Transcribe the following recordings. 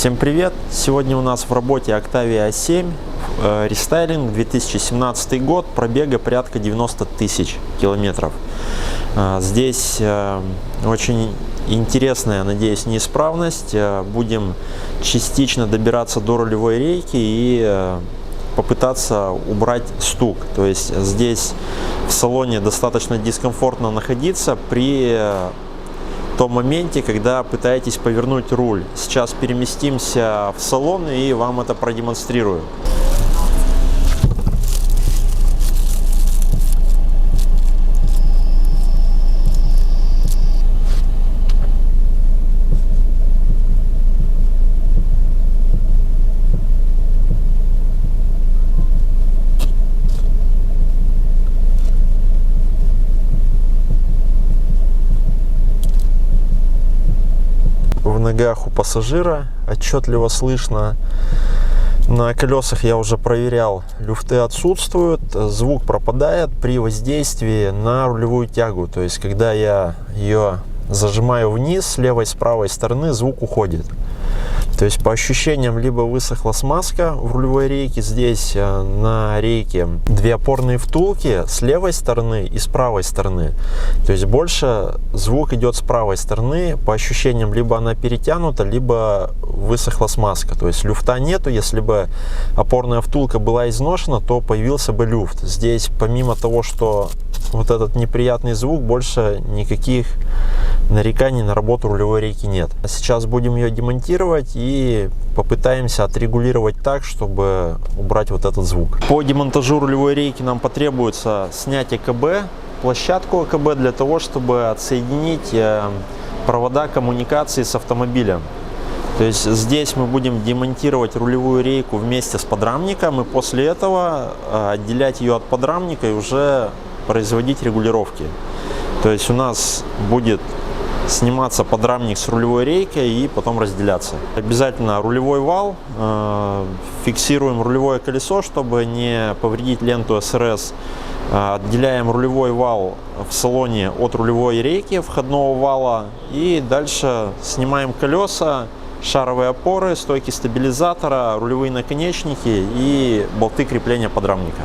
Всем привет! Сегодня у нас в работе Octavia A7, рестайлинг, 2017 год, пробега порядка 90 тысяч километров. Здесь очень интересная, надеюсь, неисправность. Будем частично добираться до рулевой рейки и попытаться убрать стук. То есть здесь в салоне достаточно дискомфортно находиться при том моменте, когда пытаетесь повернуть руль. Сейчас переместимся в салон и вам это продемонстрирую. В ногах у пассажира отчетливо слышно. На колесах я уже проверял, люфты отсутствуют, звук пропадает при воздействии на рулевую тягу. То есть когда я ее зажимаю вниз с левой, с правой стороны, звук уходит. То есть по ощущениям либо высохла смазка в рулевой рейке, здесь на рейке две опорные втулки с левой стороны и с правой стороны. То есть больше звук идет с правой стороны, по ощущениям либо она перетянута, либо высохла смазка. То есть люфта нету, если бы опорная втулка была изношена, то появился бы люфт. Здесь помимо того, что вот этот неприятный звук, больше никаких нареканий на работу рулевой рейки нет. Сейчас будем ее демонтировать и попытаемся отрегулировать так, чтобы убрать вот этот звук. По демонтажу рулевой рейки нам потребуется снять АКБ, площадку АКБ, для того, чтобы отсоединить провода коммуникации с автомобилем. То есть здесь мы будем демонтировать рулевую рейку вместе с подрамником, и после этого отделять ее от подрамника и уже производить регулировки. То есть у нас будет сниматься подрамник с рулевой рейкой и потом разделяться. Обязательно рулевой вал, фиксируем рулевое колесо, чтобы не повредить ленту СРС. Отделяем рулевой вал в салоне от рулевой рейки входного вала и дальше снимаем колеса, шаровые опоры, стойки стабилизатора, рулевые наконечники и болты крепления подрамника.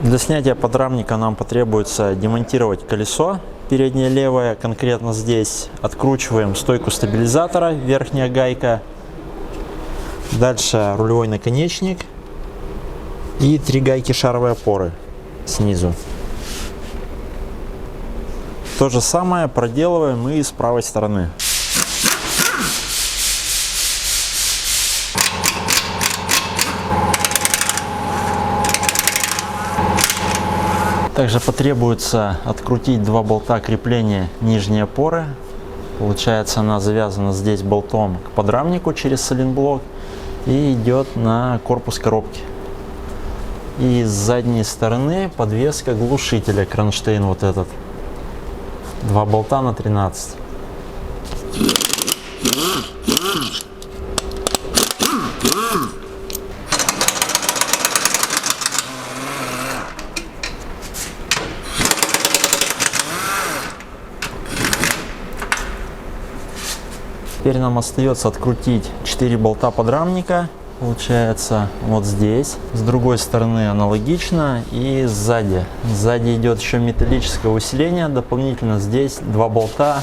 Для снятия подрамника нам потребуется демонтировать колесо переднее левое, конкретно здесь. Откручиваем стойку стабилизатора, верхняя гайка. Дальше рулевой наконечник и 3 гайки шаровой опоры снизу. То же самое проделываем и с правой стороны. Также потребуется открутить два болта крепления нижней опоры. Получается, она завязана здесь болтом к подрамнику через сайлентблок и идет на корпус коробки. И с задней стороны подвеска глушителя, кронштейн вот этот. Два болта на 13. Теперь нам остается открутить 4 болта подрамника. Получается вот здесь. С другой стороны аналогично. И сзади. Сзади идет еще металлическое усиление. Дополнительно здесь 2 болта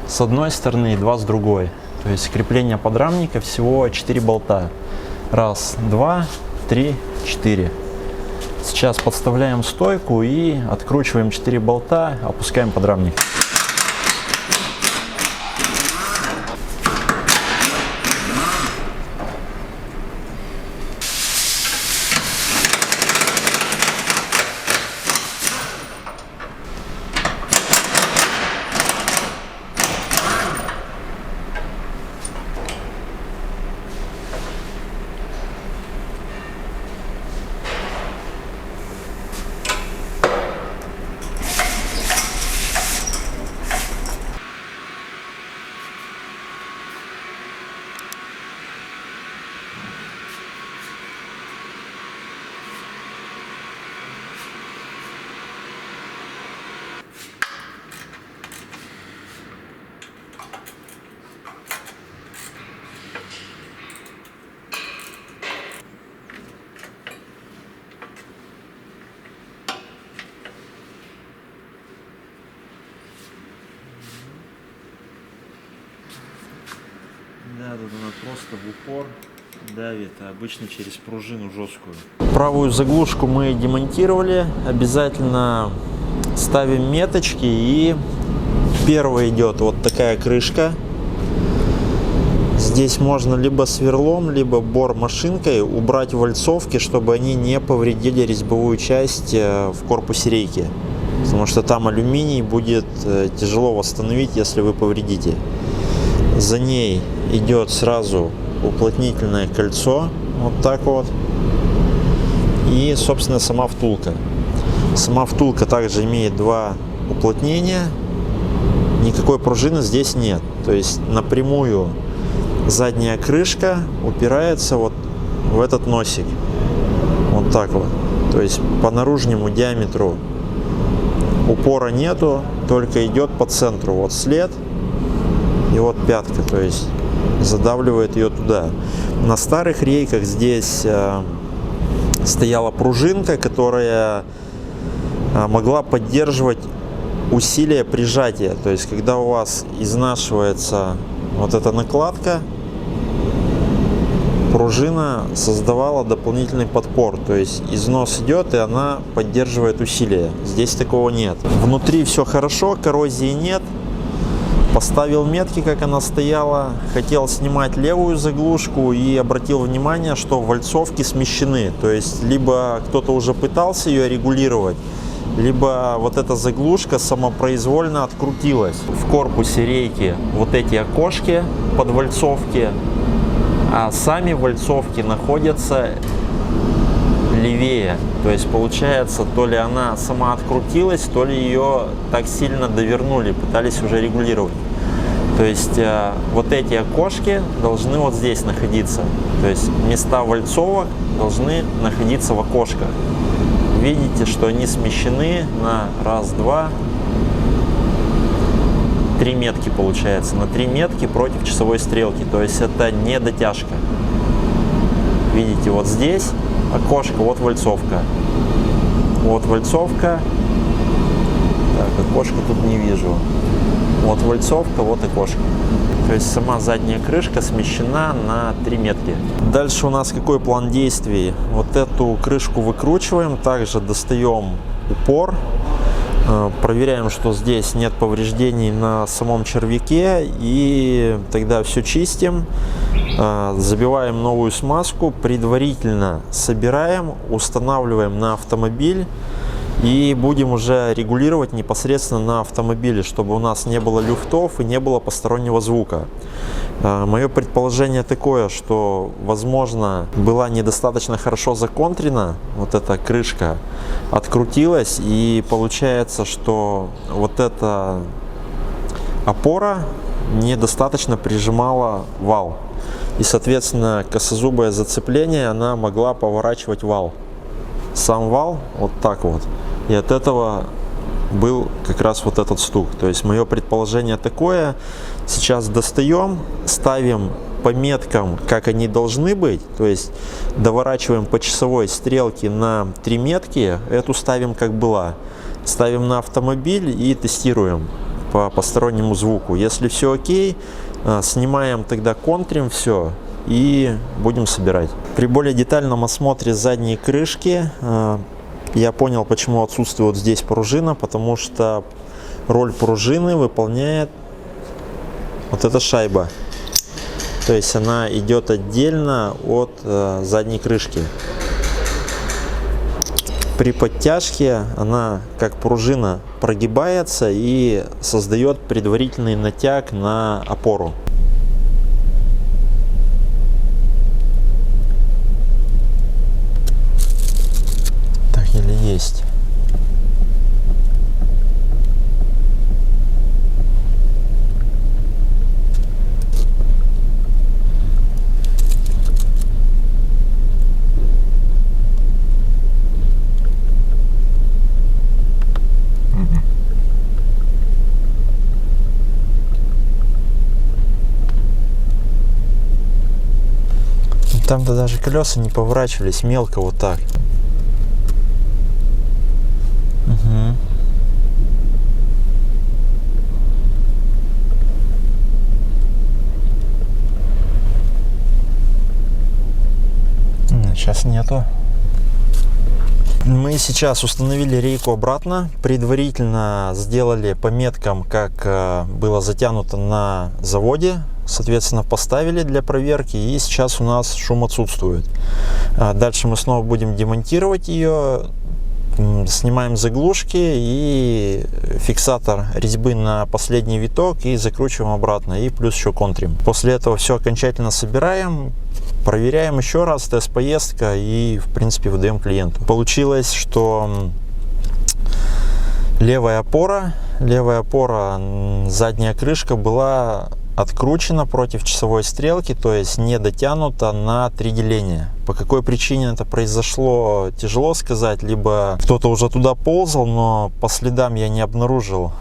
с одной стороны и 2 с другой. То есть крепление подрамника всего 4 болта. Раз, два, три, 4. Сейчас подставляем стойку и откручиваем 4 болта. Опускаем подрамник. Да, тут она просто в упор давит, обычно через пружину жесткую. Правую заглушку мы демонтировали. Обязательно ставим меточки. И первая идет вот такая крышка. Здесь можно либо сверлом, либо бор-машинкой убрать вальцовки, чтобы они не повредили резьбовую часть в корпусе рейки. Потому что там алюминий будет тяжело восстановить, если вы повредите. За ней идет сразу уплотнительное кольцо, вот так вот, и, собственно, сама втулка. Сама втулка также имеет 2 уплотнения, никакой пружины здесь нет, то есть напрямую задняя крышка упирается вот в этот носик, вот так вот, то есть по наружнему диаметру упора нету, только идет по центру, вот след. И вот пятка, то есть задавливает ее туда. На старых рейках здесь стояла пружинка, которая могла поддерживать усилие прижатия. То есть когда у вас изнашивается вот эта накладка, пружина создавала дополнительный подпор. То есть износ идет, и она поддерживает усилие. Здесь такого нет. Внутри все хорошо, коррозии нет. Поставил метки, как она стояла, хотел снимать левую заглушку и обратил внимание, что вальцовки смещены. То есть либо кто-то уже пытался ее регулировать, либо вот эта заглушка самопроизвольно открутилась. В корпусе рейки вот эти окошки под вальцовки, а сами вальцовки находятся левее. То есть получается, то ли она сама открутилась, то ли ее так сильно довернули, пытались уже регулировать. То есть вот эти окошки должны вот здесь находиться. То есть места вальцовок должны находиться в окошках. Видите, что они смещены на раз, два, 3 метки получается. На 3 метки против часовой стрелки. То есть это не дотяжка. Видите, вот здесь окошко, вот вальцовка. Вот вальцовка. Так, окошко тут не вижу. Вот вальцовка, вот окошко. То есть сама задняя крышка смещена на 3 метки. Дальше у нас какой план действий? Вот эту крышку выкручиваем, также достаем упор, проверяем, что здесь нет повреждений на самом червяке, и тогда все чистим, забиваем новую смазку, предварительно собираем, устанавливаем на автомобиль И будем уже регулировать непосредственно на автомобиле, чтобы у нас не было люфтов и не было постороннего звука. Мое предположение такое, что, возможно, была недостаточно хорошо законтрена вот эта крышка, открутилась, и получается, что вот эта опора недостаточно прижимала вал. И, соответственно, косозубое зацепление, она могла поворачивать вал. Сам вал вот так вот. И от этого был как раз вот этот стук. То есть мое предположение такое. Сейчас достаем, ставим по меткам, как они должны быть. То есть доворачиваем по часовой стрелке на 3 метки. Эту ставим как была. Ставим на автомобиль и тестируем по постороннему звуку. Если все окей, снимаем, тогда контрим все и будем собирать. При более детальном осмотре задней крышки я понял, почему отсутствует вот здесь пружина, потому что роль пружины выполняет вот эта шайба. То есть она идет отдельно от задней крышки. При подтяжке она, как пружина, прогибается и создает предварительный натяг на опору. Так, или есть. Там-то даже колеса не поворачивались, мелко вот так. Угу. Сейчас нету. Мы сейчас установили рейку обратно, предварительно сделали по меткам, как было затянуто на заводе. Соответственно, поставили для проверки, и сейчас у нас шум отсутствует. Дальше мы снова будем демонтировать ее, снимаем заглушки и фиксатор резьбы на последний виток и закручиваем обратно, и плюс еще контрим. После этого все окончательно собираем, проверяем еще раз, тест-поездка, и в принципе выдаем клиенту. Получилось, что левая опора, задняя крышка была откручена против часовой стрелки, то есть не дотянута на 3 деления. По какой причине это произошло, тяжело сказать, либо кто-то уже туда ползал, но по следам я не обнаружил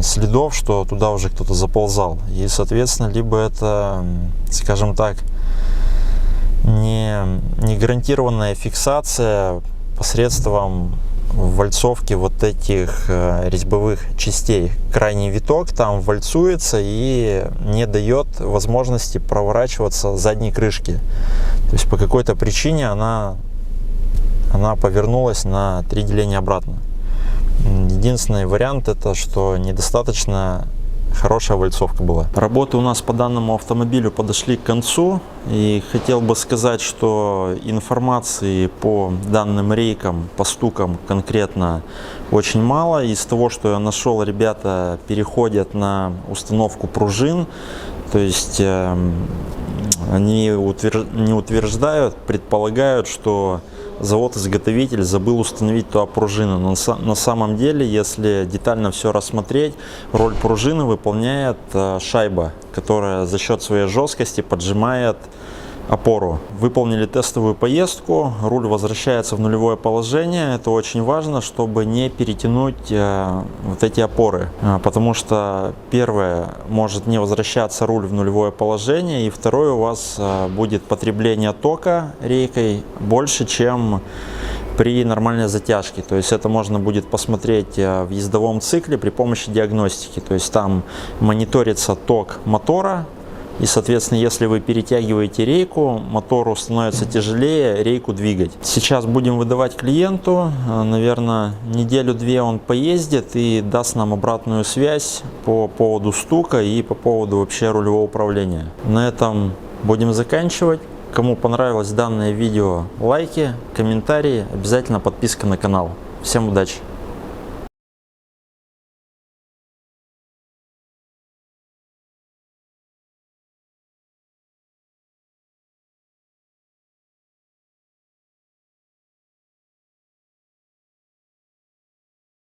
следов, что туда уже кто-то заползал. И, соответственно, либо это, скажем так, не гарантированная фиксация посредством вальцовки вот этих резьбовых частей. Крайний виток там вальцуется и не дает возможности проворачиваться задней крышки. То есть по какой-то причине она повернулась на 3 деления обратно. Единственный вариант — это что недостаточно хорошая вальцовка была. Работы у нас по данному автомобилю подошли к концу, и хотел бы сказать, что информации по данным рейкам, по стукам конкретно очень мало. Из того, что я нашел, ребята переходят на установку пружин, то есть они не утверждают, предполагают, что завод-изготовитель забыл установить туда пружину. Но на самом деле, если детально все рассмотреть, роль пружины выполняет шайба, которая за счет своей жесткости поджимает опору. Выполнили тестовую поездку, руль возвращается в нулевое положение. Это очень важно, чтобы не перетянуть вот эти опоры, потому что первое, может не возвращаться руль в нулевое положение, и второе, у вас будет потребление тока рейкой больше, чем при нормальной затяжке. То есть это можно будет посмотреть в ездовом цикле при помощи диагностики. То есть там мониторится ток мотора. И, соответственно, если вы перетягиваете рейку, мотору становится тяжелее рейку двигать. Сейчас будем выдавать клиенту. Наверное, неделю-две он поездит и даст нам обратную связь по поводу стука и по поводу вообще рулевого управления. На этом будем заканчивать. Кому понравилось данное видео, лайки, комментарии, обязательно подписка на канал. Всем удачи!